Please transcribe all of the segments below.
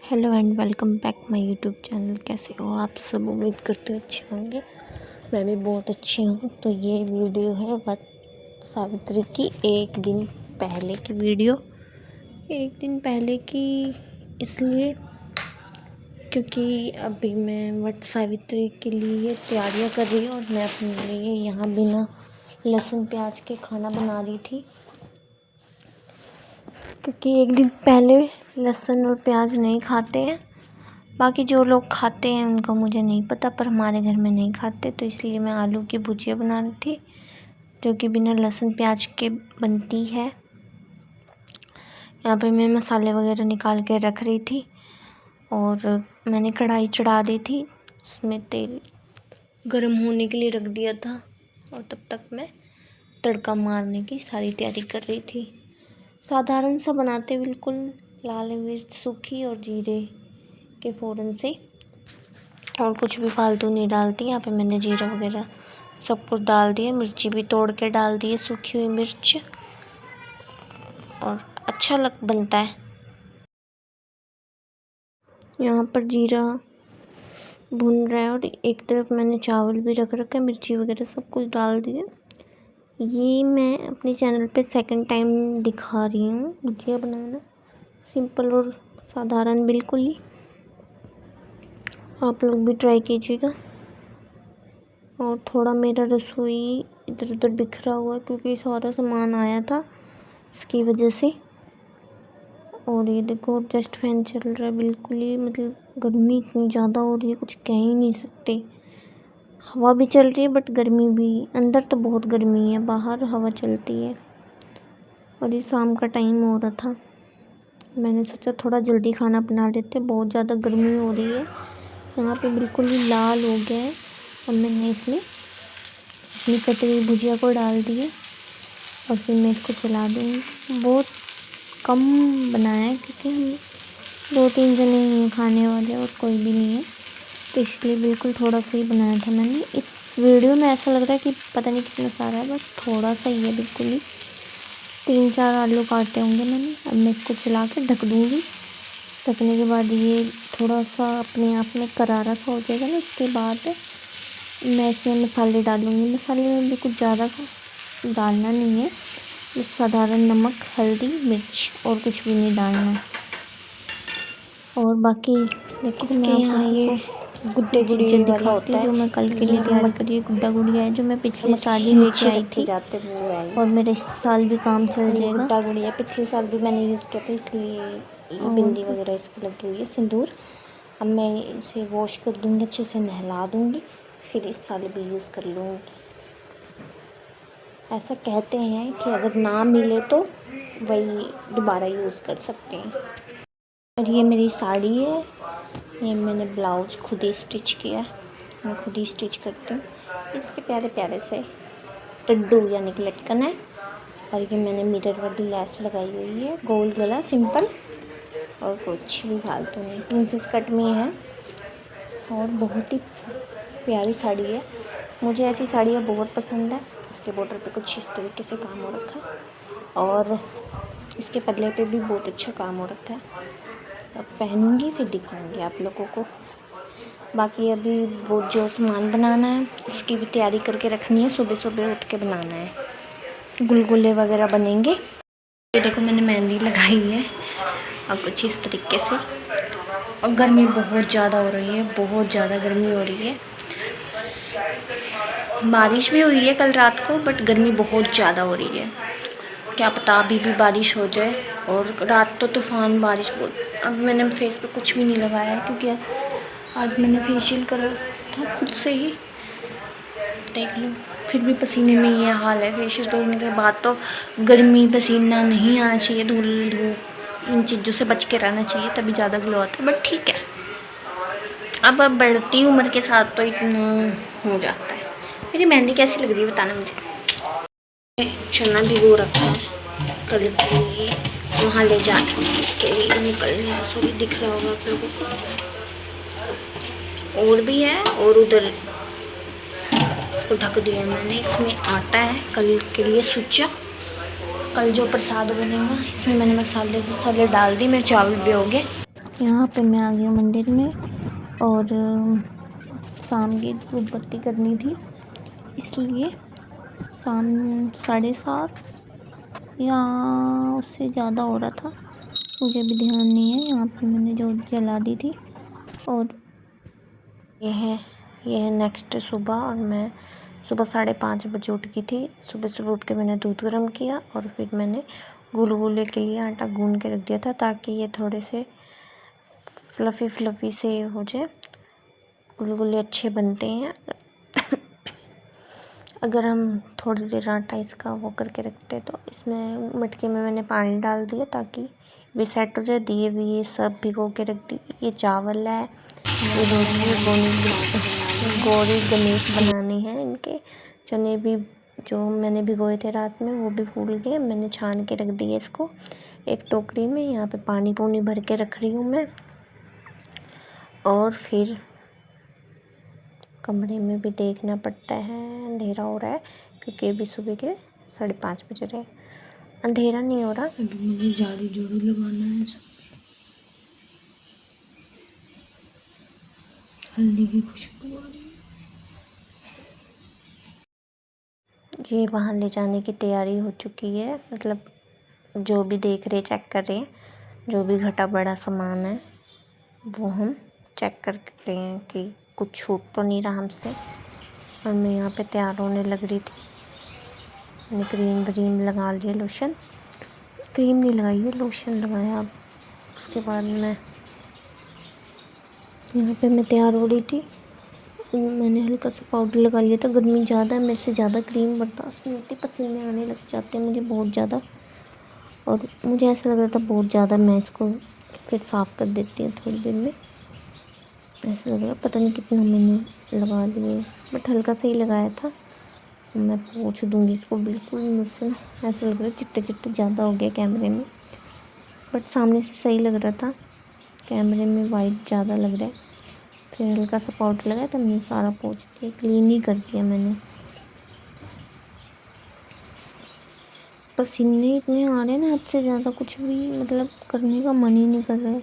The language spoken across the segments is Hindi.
Hello and welcome back my YouTube channel. कैसे हो आप सब? उम्मीद करते हो अच्छे होंगे। मैं भी बहुत अच्छी हूँ। तो ये वीडियो है वट सावित्री की एक दिन पहले की वीडियो। एक दिन पहले की इसलिए क्योंकि अभी मैं वट सावित्री के लिए तैयारियाँ कर रही हूँ और मैं अपने लिए यहाँ बिना लहसुन प्याज के खाना बना रही थी, क्योंकि एक दिन पहले लहसुन और प्याज नहीं खाते हैं। बाकी जो लोग खाते हैं उनका मुझे नहीं पता, पर हमारे घर में नहीं खाते, तो इसलिए मैं आलू की भुजिया बना रही थी जो कि बिना लहसुन प्याज के बनती है। यहाँ पे मैं मसाले वगैरह निकाल के रख रही थी और मैंने कढ़ाई चढ़ा दी थी, उसमें तेल गरम होने के लिए रख दिया था और तब तक मैं तड़का मारने की सारी तैयारी कर रही थी। साधारण सा बनाते, बिल्कुल लाल मिर्च सूखी और जीरे के फ़ौरन से, और कुछ भी फालतू नहीं डालती। यहाँ पे मैंने जीरा वगैरह सब कुछ डाल दिया, मिर्ची भी तोड़ के डाल दी है, सूखी हुई मिर्च, और अच्छा बनता है। यहाँ पर जीरा भुन रहा है और एक तरफ मैंने चावल भी रख रखा है, मिर्ची वगैरह सब कुछ डाल दिए। ये मैं अपने चैनल पे सेकंड टाइम दिखा रही हूँ भुजिया बनाना, सिंपल और साधारण बिल्कुल ही। आप लोग भी ट्राई कीजिएगा। और थोड़ा मेरा रसोई इधर उधर बिखरा हुआ है क्योंकि सारा सामान आया था, इसकी वजह से। और ये देखो जस्ट फैन चल रहा है, बिल्कुल ही मतलब गर्मी इतनी ज़्यादा हो रही है, कुछ कह ही नहीं सकते। हवा भी चल रही है बट गर्मी भी, अंदर तो बहुत गर्मी है, बाहर हवा चलती है। और ये शाम का टाइम हो रहा था, मैंने सोचा थोड़ा जल्दी खाना बना लेते, बहुत ज़्यादा गर्मी हो रही है। यहाँ पे बिल्कुल ही लाल हो गया है और मैंने इसमें अपनी कटी हुई भुजिया को डाल दिए और फिर मैं इसको चला दूँगी। बहुत कम बनाया है क्योंकि हम 2-3 जने ही हैं खाने वाले और कोई भी नहीं है, तो इसलिए बिल्कुल थोड़ा सा ही बनाया था मैंने। इस वीडियो में ऐसा लग रहा है कि पता नहीं कितना सारा है, बस थोड़ा सा ही है, बिल्कुल ही 3-4 आलू काटे होंगे मैंने। अब मैं इसको चला के ढक दूँगी। ढकने के बाद ये थोड़ा सा अपने आप में करारा सा हो जाएगा ना, उसके बाद मैं इसमें मसाले डालूँगी। मसाले में भी कुछ ज़्यादा डालना नहीं है, साधारण नमक, हल्दी, मिर्च, और कुछ भी नहीं डालना है। और बाकी देखो मैं यहाँ ये गुड्डे गुड़िया वाला होता है जो मैं कल के लिए तैयारी करी है। गुड्डा गुड़िया है जो मैं पिछले साल ही लेके आई थी और मेरे इस साल भी काम चल जाएगा। गुड्डा गुड़िया पिछले साल भी मैंने यूज़ किया था, इसलिए ये बिंदी वगैरह इसकी लगी हुई है, सिंदूर। अब मैं इसे वॉश कर दूँगी, अच्छे से नहला दूँगी, फिर इस साल भी यूज़ कर लूँगी। ऐसा कहते हैं कि अगर ना मिले तो वही दोबारा यूज़ कर सकते हैं। और ये मेरी साड़ी है, ये मैंने ब्लाउज खुद ही स्टिच किया, मैं खुद ही स्टिच करती हूँ। इसके प्यारे प्यारे से टड्डू यानी कि लटकन है, और ये मैंने मिरर वाली लैस लगाई हुई है, गोल गला सिंपल, और कुछ भी फालतू नहीं, प्रिंसेस कट में है और बहुत ही प्यारी साड़ी है। मुझे ऐसी साड़ियाँ बहुत पसंद है। इसके बॉर्डर पे कुछ इस तरीके से काम हो रखा है और इसके पल्ले पे भी बहुत अच्छा काम हो रखा है। अब पहनूंगी फिर दिखाऊंगी आप लोगों को। बाकी अभी वो जो सामान बनाना है उसकी भी तैयारी करके रखनी है, सुबह सुबह उठ के बनाना है। गुलगुले वगैरह बनेंगे। ये देखो मैंने मेहंदी लगाई है अब कुछ इस तरीके से। और गर्मी बहुत ज़्यादा हो रही है, बहुत ज़्यादा गर्मी हो रही है। बारिश भी हुई है कल रात को, बट गर्मी बहुत ज़्यादा हो रही है। क्या पता अभी भी बारिश हो जाए। और रात तो तूफ़ान बारिश बहुत। अब मैंने फेस पे कुछ भी नहीं लगाया है क्योंकि आज मैंने फेशियल करा था खुद से ही, देख लो, फिर भी पसीने में ये हाल है। फेशियल करने के बाद तो गर्मी पसीना नहीं आना चाहिए, धूल धूप इन चीज़ों से बच के रहना चाहिए, तभी ज़्यादा ग्लो आता है। बट ठीक है, अब बढ़ती उम्र के साथ तो इतना हो जाता है। मेरी मेहंदी कैसी लग रही है बताना मुझे। चना भिगो रखा है कल के लिए, वहाँ ले जाने के लिए निकलने, सॉरी दिख रहा होगा आप लोगों को। और भी है, और उधर इसको ढक दिया मैंने। इसमें आटा है कल के लिए सूचा, कल जो प्रसाद बनेगा इसमें मैंने मसाले डाल दिए। मेरे चावल भी हो गए यहाँ पे मैं आ गई हूँ मंदिर में और शाम की धूप बत्ती करनी थी, इसलिए शाम 7:30 या उससे ज़्यादा हो रहा था, मुझे भी ध्यान नहीं है। यहाँ पे मैंने जोत जला दी थी और यह है नेक्स्ट सुबह। और मैं सुबह 5:30 बजे उठ गई थी। सुबह सुबह उठ के मैंने दूध गर्म किया और फिर मैंने गुलगुले के लिए आटा गूंद के रख दिया था, ताकि ये थोड़े से फ्लफ़ी से हो जाए। गुलगुले अच्छे बनते हैं अगर हम थोड़ी देर आटा इसका वो करके रखते हैं। तो इसमें मटके में मैंने पानी डाल दिया ताकि भी सेट हो जाए। दिए भी ये सब भिगो के रख दी। ये चावल है, ये रोटी गौरी गणेश बनाने हैं। इनके चने भी जो मैंने भिगोए थे रात में वो भी फूल गए। मैंने छान के रख दिए इसको एक टोकरी में। यहाँ पे पानी भर के रख रही हूँ मैं। और फिर कमरे में भी देखना पड़ता है, अंधेरा हो रहा है क्योंकि अभी सुबह के 5:30 बज रहे। अंधेरा नहीं हो रहा। अभी मुझे झाड़ू लगाना है। हल्दी की खुशबू आ रही है। ये वहाँ ले जाने की तैयारी हो चुकी है, मतलब जो भी देख रहे चेक कर रहे हैं, जो भी घटा बड़ा सामान है वो हम चेक कर रहे हैं कि कुछ छूट तो नहीं रहा हमसे। और मैं यहाँ पे तैयार होने लग रही थी। मैंने क्रीम व्रीम लगा लिया, लोशन क्रीम नहीं लगाई है, लोशन लगाया। अब उसके बाद मैं यहाँ पे मैं तैयार हो रही थी। मैंने हल्का सा पाउडर लगा लिया था। गर्मी ज़्यादा है, मेरे से ज़्यादा क्रीम बर्दाश्त नहीं होती, पसीने आने लग जाते हैं मुझे बहुत ज़्यादा। और मुझे ऐसा लग रहा था बहुत ज़्यादा, मैं इसको फिर साफ़ कर देती हूँ थोड़ी देर में। ऐसा लग रहा पता नहीं कितना मैंने लगा लिए, बट हल्का सा ही लगाया था। मैं पोंछ दूँगी इसको बिल्कुल। मुझसे ऐसा लग रहा है चिट्टे चिट्टे ज़्यादा हो गया कैमरे में, बट सामने से सही लग रहा था, कैमरे में वाइट ज़्यादा लग रहा है। फिर हल्का सा पाउडर लगाया तो मैंने सारा पोंछ दिया, क्लीन ही कर दिया मैंने। पसीने इतने आ रहे हैं ना, हद से ज़्यादा, कुछ भी मतलब करने का मन ही नहीं कर रहा है।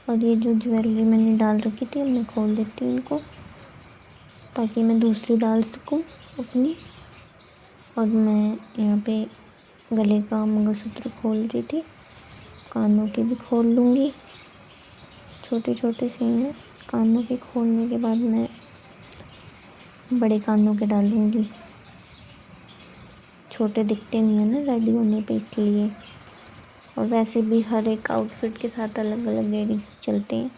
और ये जो ज्वेलरी मैंने डाल रखी थी, अब मैं खोल देती हूँ इनको ताकि मैं दूसरी डाल सकूँ अपनी। और मैं यहाँ पे गले का मंगलसूत्र खोल रही थी, कानों के भी खोल लूँगी। छोटे छोटे से हैं कानों के। खोलने के बाद मैं बड़े कानों के डालूँगी, छोटे दिखते नहीं है ना रेडी होने पे, इसलिए। और वैसे भी हर एक आउटफिट के साथ अलग अलग लेडीज चलते हैं।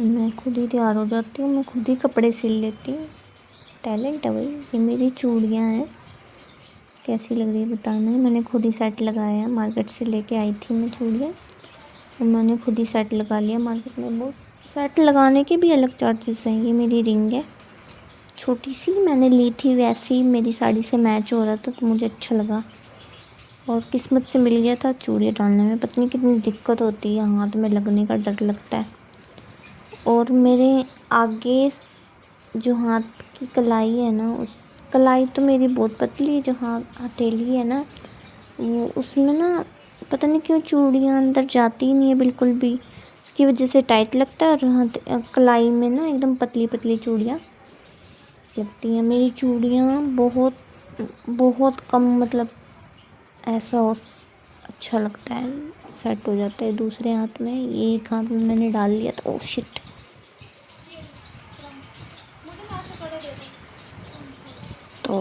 मैं खुद ही तैयार हो जाती हूँ, मैं खुद ही कपड़े सिल लेती हूँ। टैलेंट है भाई। ये मेरी चूड़ियाँ हैं, कैसी लग रही है बताना है। मैंने खुद ही सेट लगाया है, मार्केट से लेके आई थी मैं चूड़ियाँ, और मैंने खुद ही सेट लगा लिया मार्केट में। बहुत सेट लगाने के भी अलग चार्जेस हैं। ये मेरी रिंग है, छोटी सी मैंने ली थी, वैसी मेरी साड़ी से मैच हो रहा था तो मुझे अच्छा लगा और किस्मत से मिल गया था। चूड़ियाँ डालने में पता नहीं कितनी दिक्कत होती है, हाथ में लगने का डर लगता है। और मेरे आगे जो हाथ की कलाई है ना, उस कलाई तो मेरी बहुत पतली है, जो हथेली है ना वो, उसमें ना पता नहीं क्यों चूड़ियाँ अंदर जाती ही नहीं है बिल्कुल भी, उसकी वजह से टाइट लगता है। और कलाई में ना एकदम पतली पतली चूड़ियाँ लगती हैं। मेरी चूड़ियाँ बहुत बहुत कम, मतलब ऐसा हो अच्छा लगता है, सेट हो जाता है दूसरे हाथ में। ये एक हाथ में मैंने डाल लिया था, ओह शिट। तो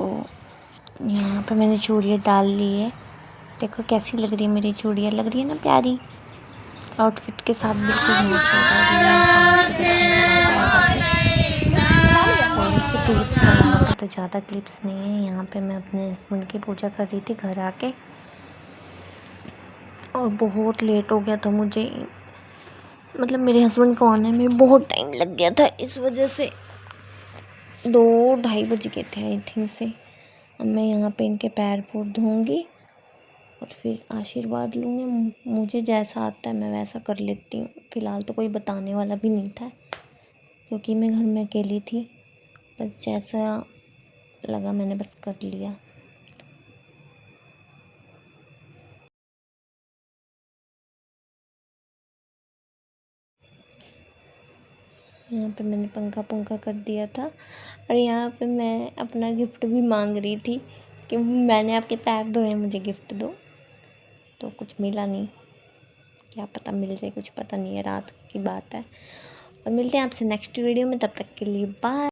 यहाँ पे मैंने चूड़ियाँ डाल ली है। देखो कैसी लग रही है मेरी चूड़ियाँ, लग रही है ना प्यारी, आउटफिट के साथ बिल्कुल मैच हो रहा है। थोड़ी सी क्लिप्स हैं यहाँ पे, तो ज़्यादा क्लिप्स नहीं है। यहाँ पे मैं अपने हस्बैंड की पूजा कर रही थी घर आके, और बहुत लेट हो गया था मुझे, मतलब मेरे हस्बैंड को आने में बहुत टाइम लग गया था, इस वजह से 2-2:30 बज गए थे आई थिंक से। अब मैं यहाँ पे इनके पैर पूर धोऊंगी और फिर आशीर्वाद लूँगी। मुझे जैसा आता है मैं वैसा कर लेती हूँ। फ़िलहाल तो कोई बताने वाला भी नहीं था क्योंकि मैं घर में अकेली थी, बस जैसा लगा मैंने बस कर लिया। यहाँ पे मैंने पंखा पंखा कर दिया था। और यहाँ पे मैं अपना गिफ्ट भी मांग रही थी कि मैंने आपके पैर धोए, मुझे गिफ्ट दो, तो कुछ मिला नहीं। क्या पता मिल जाए, कुछ पता नहीं है, रात की बात है। और मिलते हैं आपसे नेक्स्ट वीडियो में, तब तक के लिए बाय।